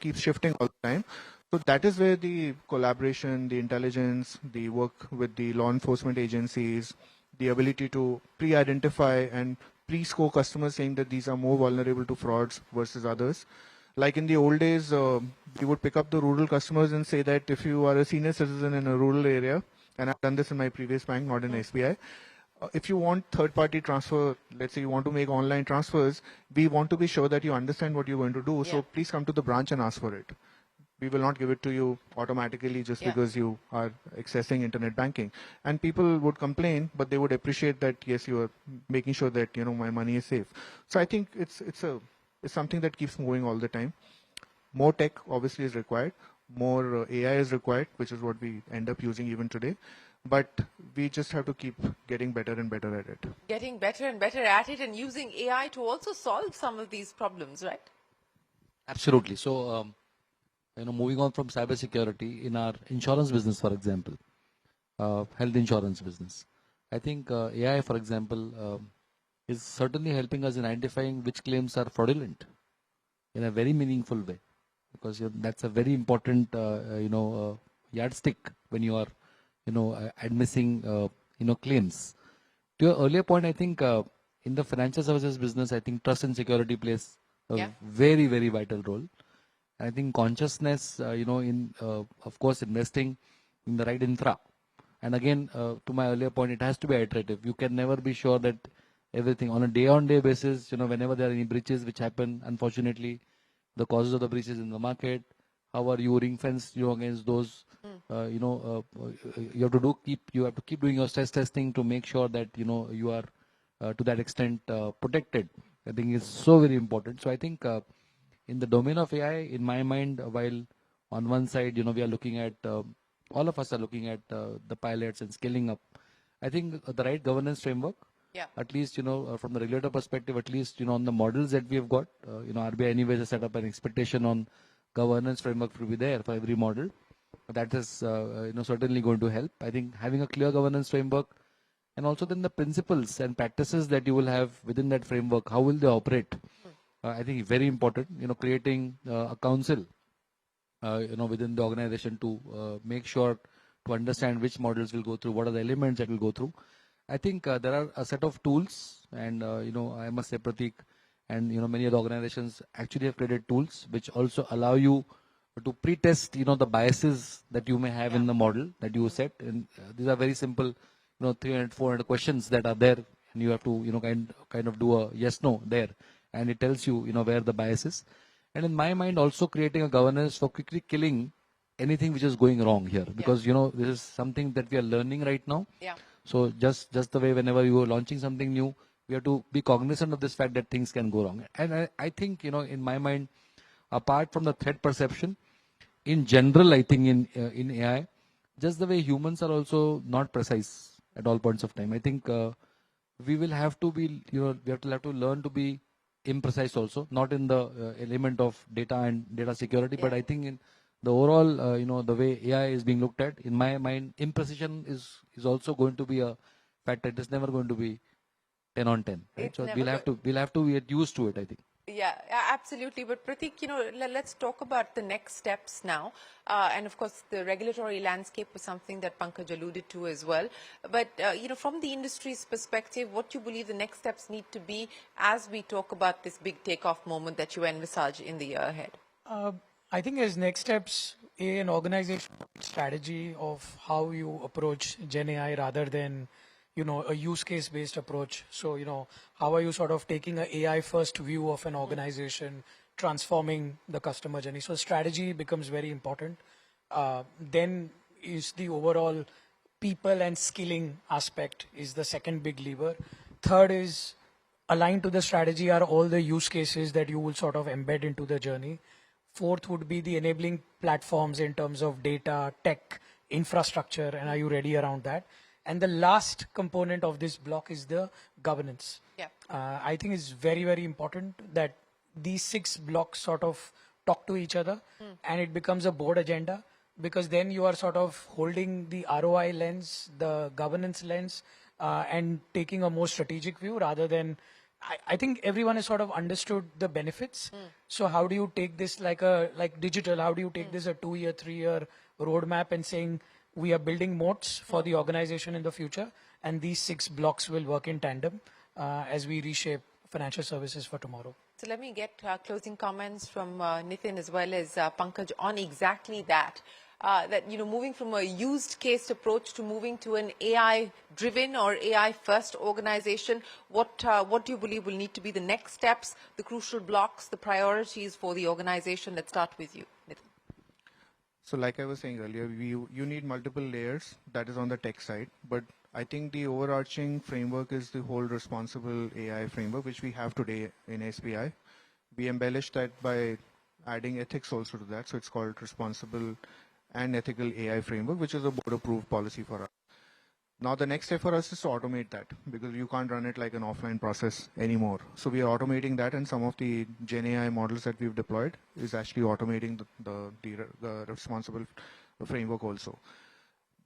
keeps shifting all the time. So that is where the collaboration, the intelligence, the work with the law enforcement agencies, the ability to pre-identify and pre-score customers saying that these are more vulnerable to frauds versus others. Like in the old days, we would pick up the rural customers and say that if you are a senior citizen in a rural area, and I've done this in my previous bank, not in SBI, if you want third-party transfer, let's say you want to make online transfers, we want to be sure that you understand what you're going to do. So please come to the branch and ask for it. We will not give it to you automatically just because you are accessing internet banking. And people would complain, but they would appreciate that, yes, you are making sure that, my money is safe. So I think it's something that keeps moving all the time. More tech obviously is required. More AI is required, which is what we end up using even today. But we just have to keep getting better and better at it. Getting better and better at it, and using AI to also solve some of these problems, right? Absolutely. So, moving on from cybersecurity, in our insurance business, for example, health insurance business, I think AI, for example, is certainly helping us in identifying which claims are fraudulent in a very meaningful way, because that's a very important, yardstick when you are, admitting, claims. To your earlier point, I think in the financial services business, I think trust and security plays a very, very vital role. I think consciousness, of course, investing in the right infra. And again, to my earlier point, it has to be iterative. You can never be sure that everything on a day-on-day basis, whenever there are any breaches which happen, unfortunately, the causes of the breaches in the market, how are you ring-fenced, against those, you have to keep doing your stress testing to make sure that, you are to that extent protected. I think it's so very important. So I think in the domain of AI, in my mind, while on one side, we are looking at, all of us are looking at the pilots and scaling up. I think the right governance framework, at least, from the regulator perspective, at least, on the models that we have got, RBI anyways has set up an expectation on governance framework to be there for every model. That is, certainly going to help. I think having a clear governance framework, and also then the principles and practices that you will have within that framework, how will they operate? I think very important, creating a council, within the organization to make sure to understand which models will go through, what are the elements that will go through. I think there are a set of tools, and I must say, Pratik, and many other organizations actually have created tools which also allow you to pre-test, the biases that you may have in the model that you set. And these are very simple. 300, 400 questions that are there, and you have to, kind of do a yes, no there, and it tells you, where the bias is. And in my mind, also creating a governance for quickly killing anything which is going wrong here, because, this is something that we are learning right now. Yeah. So just the way whenever you are launching something new, we have to be cognizant of this fact that things can go wrong. And I think, in my mind, apart from the threat perception, in general, I think in AI, just the way humans are also not precise at all points of time. I think we will have to be, we have to learn to be imprecise also, not in the element of data and data security, but I think in the overall, the way AI is being looked at, in my mind, imprecision is also going to be a factor. It is never going to be 10 on 10, right? It's So never we'll have to get used to it, I think. Yeah, absolutely. But Pratik, let's talk about the next steps now. And of course, the regulatory landscape was something that Pankaj alluded to as well. But, from the industry's perspective, what do you believe the next steps need to be as we talk about this big takeoff moment that you envisage in the year ahead? I think as next steps, an organization strategy of how you approach Gen AI rather than, a use case based approach. So, how are you sort of taking an AI first view of an organization, transforming the customer journey? So strategy becomes very important. Then is the overall people and skilling aspect is the second big lever. Third is aligned to the strategy are all the use cases that you will sort of embed into the journey. Fourth would be the enabling platforms in terms of data, tech, infrastructure, and are you ready around that? And the last component of this block is the governance. Yeah. I think it's very, very important that these 6 blocks sort of talk to each other and it becomes a board agenda, because then you are sort of holding the ROI lens, the governance lens, and taking a more strategic view rather than I think everyone has sort of understood the benefits. So how do you take this like digital? How do you take this a 2-year, 3-year roadmap and saying we are building moats for the organization in the future, and these 6 blocks will work in tandem as we reshape financial services for tomorrow. So let me get closing comments from Nitin as well as Pankaj on exactly that. That, moving from a used case approach to moving to an AI-driven or AI-first organization, what do you believe will need to be the next steps, the crucial blocks, the priorities for the organization? Let's start with you, Nitin. So like I was saying earlier, you need multiple layers, that is on the tech side, but I think the overarching framework is the whole responsible AI framework, which we have today in SBI. We embellished that by adding ethics also to that, so it's called responsible and ethical AI framework, which is a board-approved policy for us. Now the next step for us is to automate that, because you can't run it like an offline process anymore. So we are automating that, and some of the Gen AI models that we've deployed is actually automating the responsible framework also.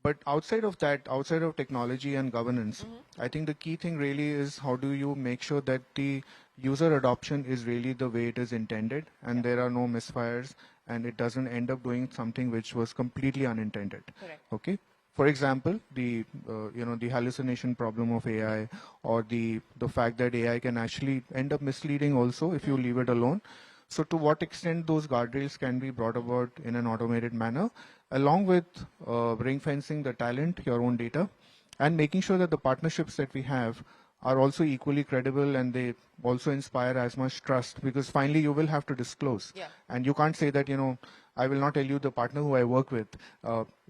But outside of that, outside of technology and governance, I think the key thing really is how do you make sure that the user adoption is really the way it is intended, and there are no misfires, and it doesn't end up doing something which was completely unintended. Correct. Okay. For example, the hallucination problem of AI, or the fact that AI can actually end up misleading also if you leave it alone. So to what extent those guardrails can be brought about in an automated manner, along with ring fencing the talent, your own data, and making sure that the partnerships that we have are also equally credible and they also inspire as much trust, because finally you will have to disclose. Yeah. And you can't say that, I will not tell you the partner who I work with.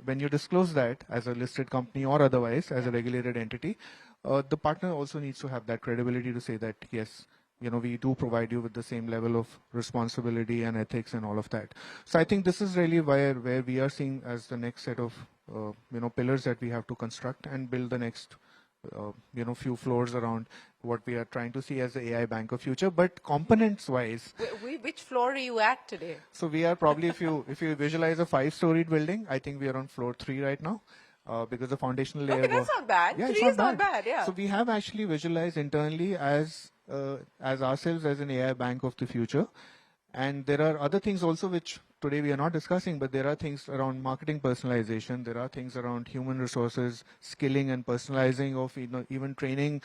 When you disclose that as a listed company or otherwise as a regulated entity, the partner also needs to have that credibility to say that, yes, we do provide you with the same level of responsibility and ethics and all of that. So I think this is really where we are seeing as the next set of, pillars that we have to construct and build the next, few floors around what we are trying to see as the AI bank of future. But components wise, Which floor are you at today? so we are probably, if you visualize a 5-storied building, I think we are on floor 3 right now. Because the foundational layer. Okay, that's not bad. Yeah, 3 it's is not bad, yeah. So we have actually visualized internally as ourselves as an AI bank of the future. And there are other things also which today we are not discussing, but there are things around marketing personalization. There are things around human resources, skilling and personalizing of even training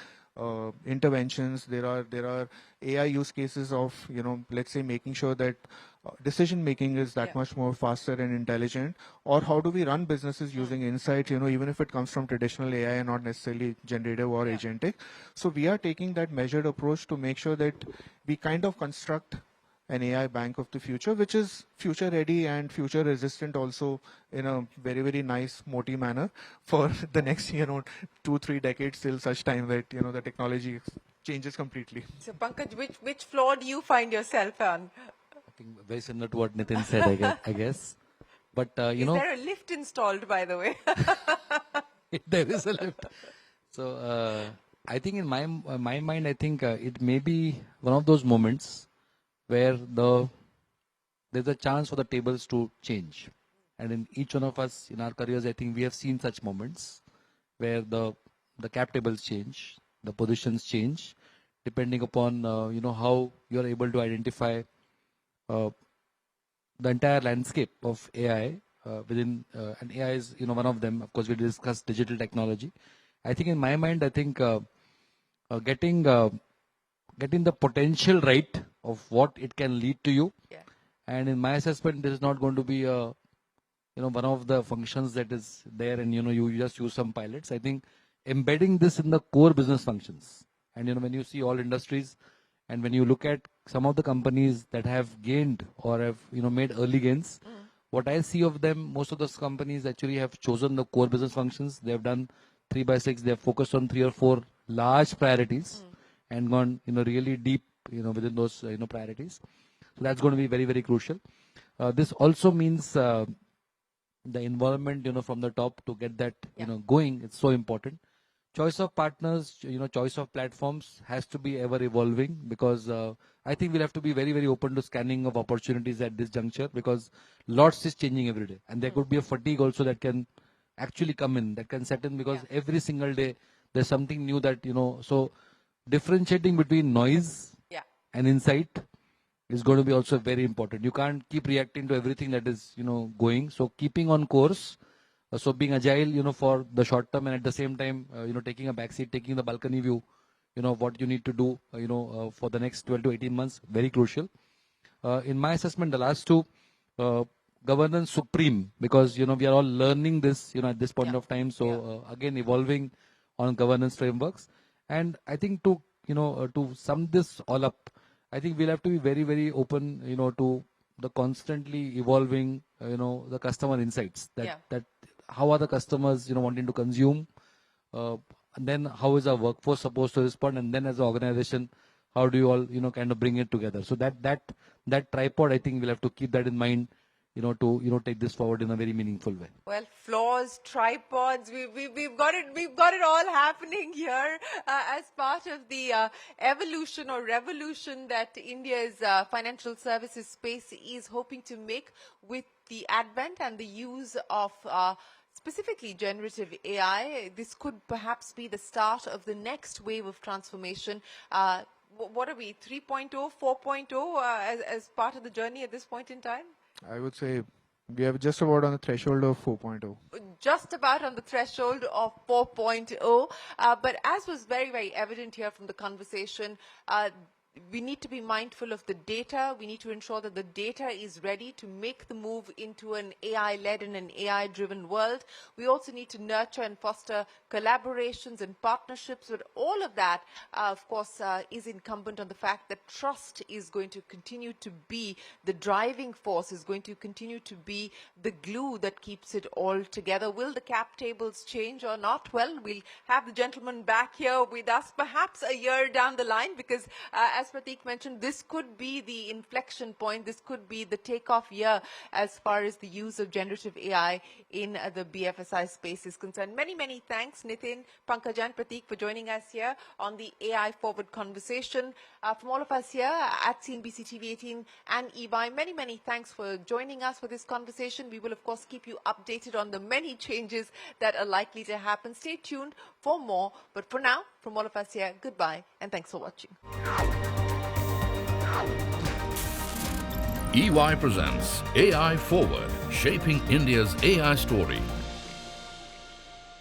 interventions. There are AI use cases of, let's say, making sure that decision making is that much more faster and intelligent. Or how do we run businesses using insight, even if it comes from traditional AI and not necessarily generative or agentic. So we are taking that measured approach to make sure that we kind of construct an AI bank of the future, which is future ready and future resistant also in a very, very nice, moty manner for the next, 2-3 decades till such time that, the technology changes completely. So Pankaj, which floor do you find yourself on? I think very similar to what Nitin said, I guess. But, Is there a lift installed, by the way? there is a lift. So I think in my mind, I think it may be one of those moments where there's a chance for the tables to change. And in each one of us in our careers, I think we have seen such moments where the cap tables change, the positions change, depending upon how you are able to identify the entire landscape of AI within, and AI is one of them. Of course, we discussed digital technology. I think in my mind, I think getting the potential right of what it can lead to you. Yeah. And in my assessment, this is not going to be one of the functions that is there and you just use some pilots. I think embedding this in the core business functions. And when you see all industries and when you look at some of the companies that have gained or have made early gains, what I see of them, most of those companies actually have chosen the core business functions. They have done 3x6. They have focused on 3 or 4 large priorities and gone really deep within those priorities. So that's going to be very, very crucial. This also means the involvement from the top to get that going. It's so important. Choice of partners, choice of platforms has to be ever evolving, because I think we'll have to be very, very open to scanning of opportunities at this juncture, because lots is changing every day, and there could be a fatigue also that can actually come in, that can set in, because every single day there's something new that so differentiating between noise and insight is going to be also very important. You can't keep reacting to everything that is going. So keeping on course, so being agile for the short term, and at the same time taking a backseat, taking the balcony view, what you need to do for the next 12 to 18 months, very crucial. In my assessment, the last two, governance supreme, because we are all learning this at this point of time. So again, evolving on governance frameworks. And I think to sum this all up, I think we'll have to be very, very open to the constantly evolving the customer insights, that how are the customers wanting to consume, and then how is our workforce supposed to respond, and then as an organization, how do you all kind of bring it together. So that tripod, I think we'll have to keep that in mind to take this forward in a very meaningful way. Well, floors, tripods, we've got it all happening here as part of the evolution or revolution that India's financial services space is hoping to make with the advent and the use of specifically generative AI. This could perhaps be the start of the next wave of transformation. What are we, 3.0, 4.0 as part of the journey at this point in time? I would say we are just about on the threshold of 4.0. Just about on the threshold of 4.0. But as was very, very evident here from the conversation, we need to be mindful of the data. We need to ensure that the data is ready to make the move into an AI-led and an AI-driven world. We also need to nurture and foster collaborations and partnerships. But all of that, of course, is incumbent on the fact that trust is going to continue to be the driving force, is going to continue to be the glue that keeps it all together. Will the cap tables change or not? Well, we'll have the gentleman back here with us perhaps a year down the line, because as Prateek mentioned, this could be the inflection point. This could be the takeoff year as far as the use of generative AI in the BFSI space is concerned. Many, many thanks, Nitin, Pankaj and Prateek, for joining us here on the AI Forward conversation. From all of us here at CNBC TV 18 and EY, many, many thanks for joining us for this conversation. We will, of course, keep you updated on the many changes that are likely to happen. Stay tuned for more. But for now, from all of us here, goodbye and thanks for watching. EY presents AI Forward, shaping India's AI story.